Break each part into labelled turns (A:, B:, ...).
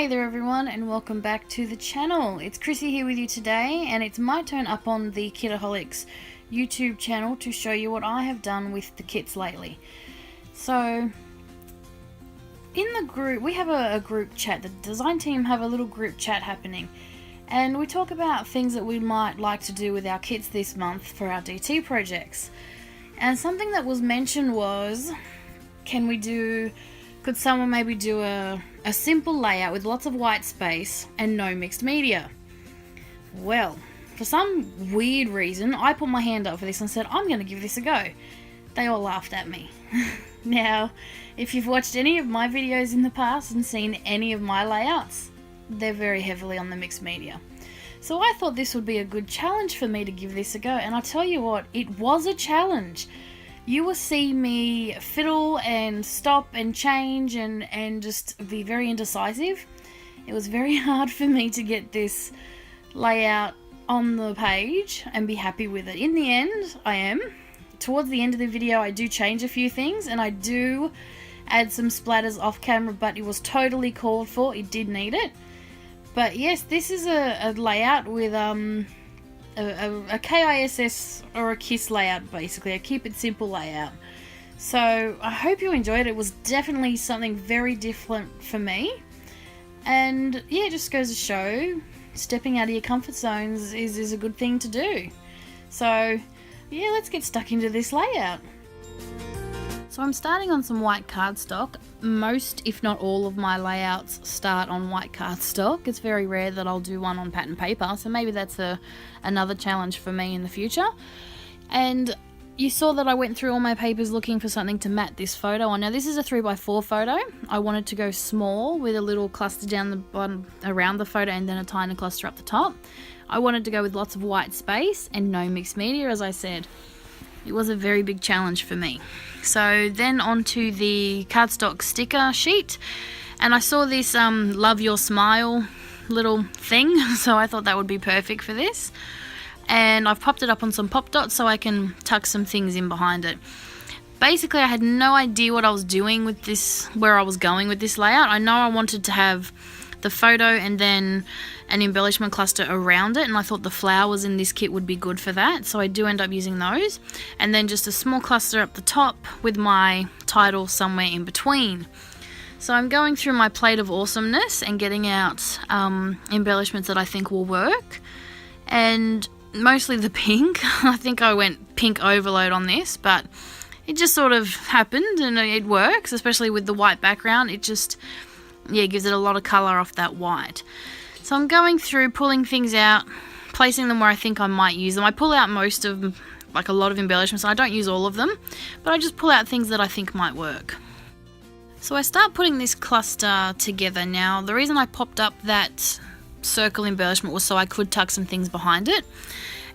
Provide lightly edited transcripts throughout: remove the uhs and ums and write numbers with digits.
A: Hey there everyone, and welcome back to the channel. It's Chrissy here with you today, and it's my turn up on the Kitaholics YouTube channel to show you what I have done with the kits lately. So in the group, we have a group chat. The design team have a little group chat happening, and we talk about things that we might like to do with our kits this month for our DT projects. And something that was mentioned was, could someone maybe do a simple layout with lots of white space and no mixed media? Well, for some weird reason, I put my hand up for this and said, I'm going to give this a go. They all laughed at me. Now, if you've watched any of my videos in the past and seen any of my layouts, they're very heavily on the mixed media. So I thought this would be a good challenge for me to give this a go, and I'll tell you what, it was a challenge. You will see me fiddle and stop and change and just be very indecisive. It was very hard for me to get this layout on the page and be happy with it. In the end, I am. Towards the end of the video, I do change a few things and I do add some splatters off camera, but it was totally called for. It did need it. But yes, this is a layout with a KISS or a KISS layout, basically a keep it simple layout. So I hope you enjoyed it. It was definitely something very different for me, and yeah, it just goes to show stepping out of your comfort zones is a good thing to do. So yeah, let's get stuck into this layout. So I'm starting on some white cardstock. Most, if not all, of my layouts start on white cardstock. It's very rare that I'll do one on pattern paper, so maybe that's another challenge for me in the future. And you saw that I went through all my papers looking for something to mat this photo on. Now this is a 3x4 photo. I wanted to go small with a little cluster down the bottom around the photo and then a tiny cluster up the top. I wanted to go with lots of white space and no mixed media, as I said. It was a very big challenge for me. So then onto the cardstock sticker sheet, and I saw this love your smile little thing, so I thought that would be perfect for this. And I've popped it up on some pop dots so I can tuck some things in behind it. Basically, I had no idea what I was doing with this, where I was going with this layout. I know I wanted to have the photo and then an embellishment cluster around it, and I thought the flowers in this kit would be good for that, so I do end up using those, and then just a small cluster up the top with my title somewhere in between. So I'm going through my plate of awesomeness and getting out embellishments that I think will work, and mostly the pink. I think I went pink overload on this, but it just sort of happened and it works, especially with the white background. It just, yeah, gives it a lot of colour off that white. So I'm going through, pulling things out, placing them where I think I might use them. I pull out most of, like a lot of embellishments. I don't use all of them, but I just pull out things that I think might work. So I start putting this cluster together. Now, the reason I popped up that circle embellishment was so I could tuck some things behind it.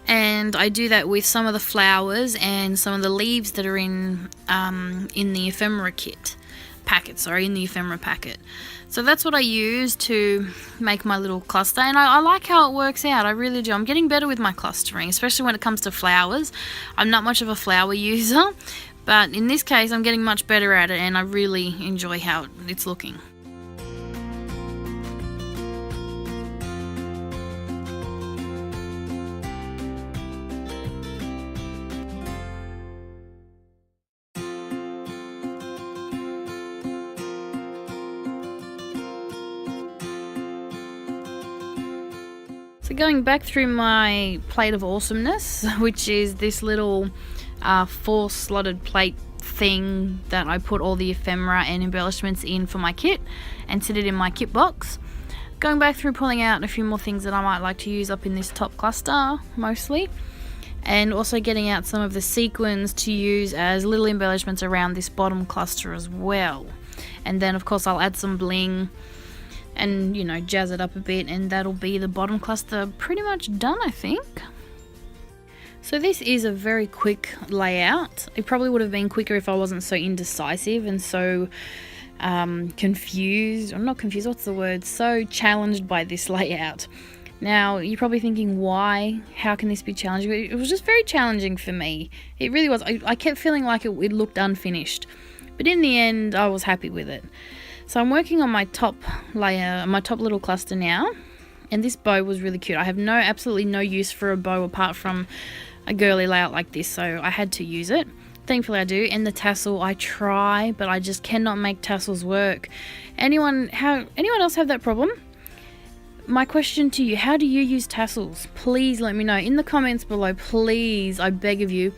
A: And I do that with some of the flowers and some of the leaves that are in the ephemera kit packet, in the ephemera packet. So that's what I use to make my little cluster, and I like how it works out. I really do. I'm getting better with my clustering, especially when it comes to flowers. I'm not much of a flower user, but in this case I'm getting much better at it, and I really enjoy how it's looking. So going back through my plate of awesomeness, which is this little 4-slotted plate thing that I put all the ephemera and embellishments in for my kit and sit it in my kit box. Going back through, pulling out a few more things that I might like to use up in this top cluster mostly, and also getting out some of the sequins to use as little embellishments around this bottom cluster as well. And then of course I'll add some bling and, you know, jazz it up a bit, and that'll be the bottom cluster pretty much done, I think. So this is a very quick layout. It probably would have been quicker if I wasn't so indecisive and so confused, or not confused, what's the word, so challenged by this layout. Now, you're probably thinking, why? How can this be challenging? It was just very challenging for me. It really was. I kept feeling like it looked unfinished. But in the end, I was happy with it. So I'm working on my top layer, my top little cluster now, and this bow was really cute. I have absolutely no use for a bow apart from a girly layout like this, so I had to use it. Thankfully I do. And the tassel, I try, but I just cannot make tassels work. Anyone else have that problem? My question to you, how do you use tassels? Please let me know in the comments below. Please, I beg of you,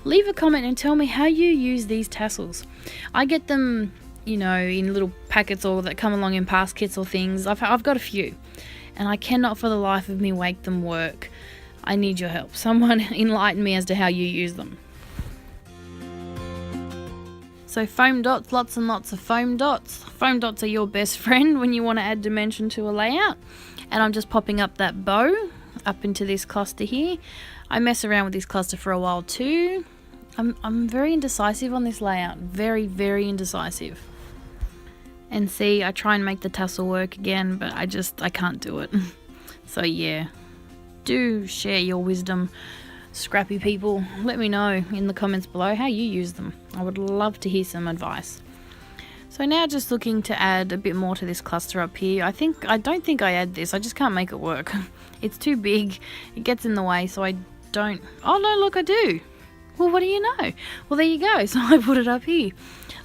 A: leave a comment and tell me how you use these tassels. I get them, you know, in little packets or that come along in past kits or things. I've got a few, and I cannot for the life of me make them work. I need your help. Someone enlighten me as to how you use them. So foam dots, lots and lots of foam dots. Foam dots are your best friend when you want to add dimension to a layout. And I'm just popping up that bow up into this cluster here. I mess around with this cluster for a while too. I'm very indecisive on this layout. Very, very indecisive. And see, I try and make the tassel work again, but I can't do it. So yeah, do share your wisdom, scrappy people. Let me know in the comments below how you use them. I would love to hear some advice. So now just looking to add a bit more to this cluster up here. I don't think I add this. I just can't make it work. It's too big. It gets in the way, so I don't. Oh no, look, I do. Well, what do you know? Well, there you go. So I put it up here.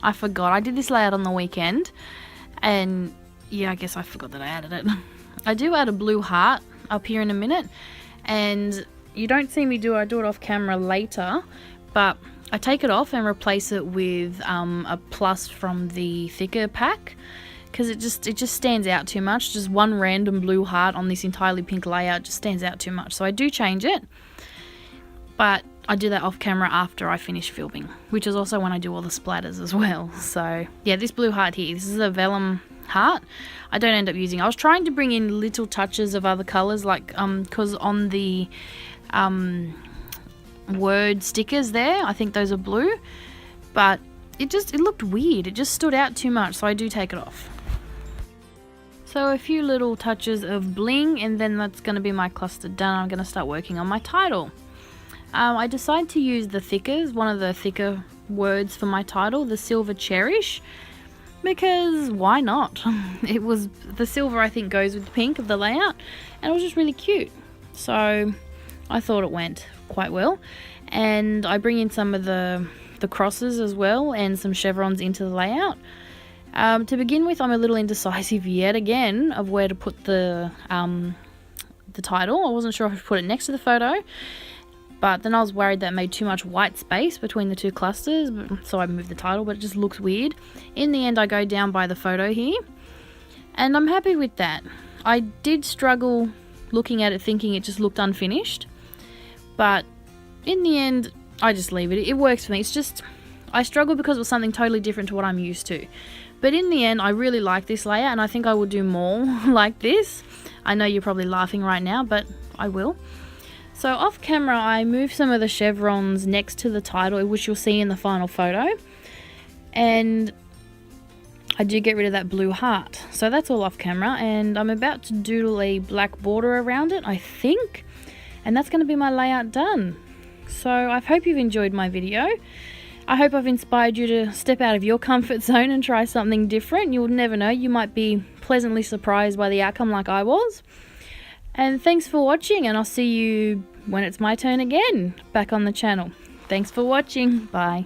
A: I forgot. I did this layout on the weekend, and yeah, I guess I forgot that I added it. I do add a blue heart up here in a minute, and you don't see me I do it off camera later, but I take it off and replace it with a plus from the thicker pack, because it just stands out too much. Just one random blue heart on this entirely pink layout just stands out too much. So I do change it, but I do that off camera after I finish filming, which is also when I do all the splatters as well. So yeah, this blue heart here, this is a vellum heart. I don't end up using. I was trying to bring in little touches of other colors, like because on the word stickers there, I think those are blue, but it looked weird. It just stood out too much, so I do take it off. So a few little touches of bling, and then that's going to be my cluster done. I'm going to start working on my title. I decided to use one of the thicker words for my title, the Silver Cherish, because why not? It was the silver, I think, goes with the pink of the layout, and it was just really cute. So I thought it went quite well. And I bring in some of the crosses as well and some chevrons into the layout. To begin with, I'm a little indecisive yet again of where to put the title. I wasn't sure if I should put it next to the photo, but then I was worried that made too much white space between the two clusters, so I moved the title, but it just looks weird. In the end, I go down by the photo here, and I'm happy with that. I did struggle looking at it thinking it just looked unfinished, but in the end, I just leave it. It works for me. It's just, I struggle because it was something totally different to what I'm used to. But in the end, I really like this layout, and I think I will do more like this. I know you're probably laughing right now, but I will. So off camera, I move some of the chevrons next to the title, which you'll see in the final photo. And I do get rid of that blue heart. So that's all off camera, and I'm about to doodle a black border around it, I think. And that's going to be my layout done. So I hope you've enjoyed my video. I hope I've inspired you to step out of your comfort zone and try something different. You'll never know, you might be pleasantly surprised by the outcome like I was. And thanks for watching, and I'll see you when it's my turn again back on the channel. Thanks for watching. Bye.